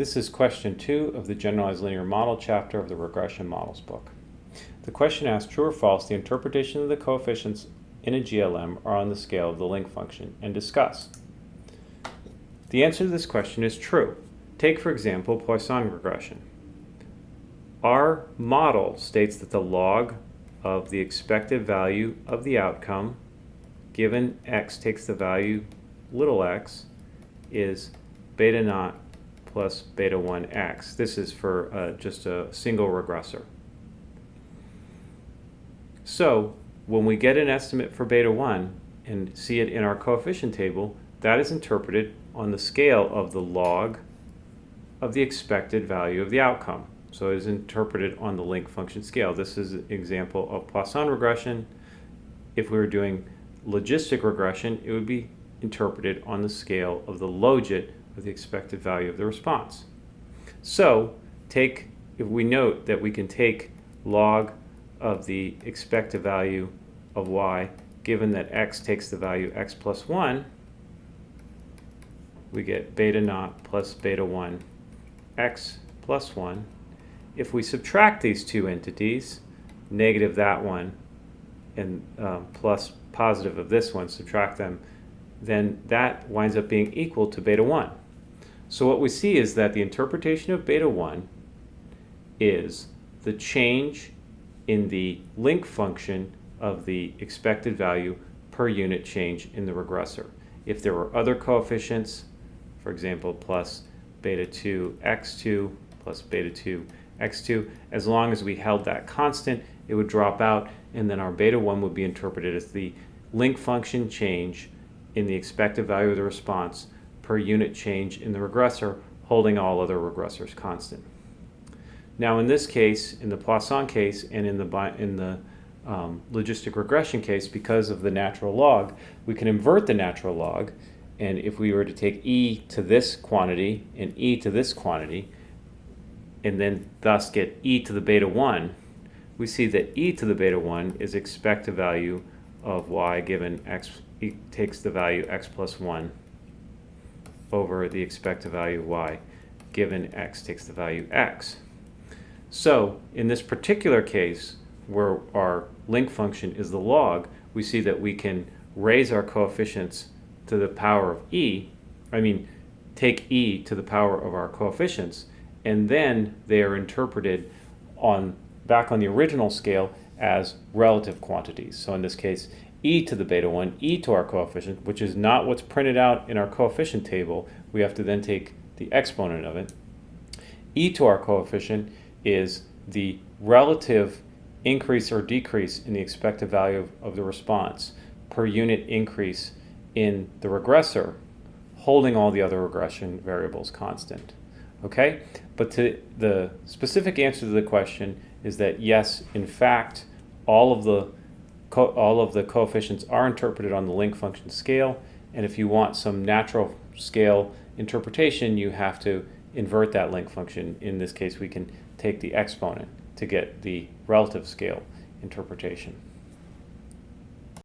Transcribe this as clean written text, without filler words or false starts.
This is question 2 of the Generalized Linear Model chapter of the Regression Models book. The question asks, true or false, the interpretation of the coefficients in a GLM are on the scale of the link function, and discuss. The answer to this question is true. Take, for example, Poisson regression. Our model states that the log of the expected value of the outcome given x takes the value little x is beta naught plus beta 1x. This is for just a single regressor. So when we get an estimate for beta 1 and see it in our coefficient table, that is interpreted on the scale of the log of the expected value of the outcome. So it is interpreted on the link function scale. This is an example of Poisson regression. If we were doing logistic regression, it would be interpreted on the scale of the logit of the expected value of the response. So if we note that we can take log of the expected value of y, given that x takes the value x plus 1, we get beta naught plus beta 1 x plus 1. If we subtract these two entities, negative that one and plus positive of this one, subtract them, then that winds up being equal to beta 1. So what we see is that the interpretation of beta 1 is the change in the link function of the expected value per unit change in the regressor. If there were other coefficients, for example, plus beta 2 x2 plus beta 2 x2, as long as we held that constant, it would drop out, and then our beta 1 would be interpreted as the link function change in the expected value of the response per unit change in the regressor, holding all other regressors constant. Now in this case, in the Poisson case, and in the logistic regression case, because of the natural log, we can invert the natural log, and if we were to take e to this quantity and e to this quantity, and then thus get e to the beta 1, we see that e to the beta 1 is expected value of y given x takes the value x plus 1 over the expected value of y given x takes the value x. So in this particular case, where our link function is the log, we see that we can raise our coefficients to the power of take e to the power of our coefficients, and then they are interpreted back on the original scale as relative quantities. So in this case, e to the beta 1, e to our coefficient, which is not what's printed out in our coefficient table. We have to then take the exponent of it. E to our coefficient is the relative increase or decrease in the expected value of the response per unit increase in the regressor, holding all the other regression variables constant. Okay? But the specific answer to the question is that yes, in fact, all of the coefficients are interpreted on the link function scale, and if you want some natural scale interpretation, you have to invert that link function. In this case, we can take the exponent to get the relative scale interpretation.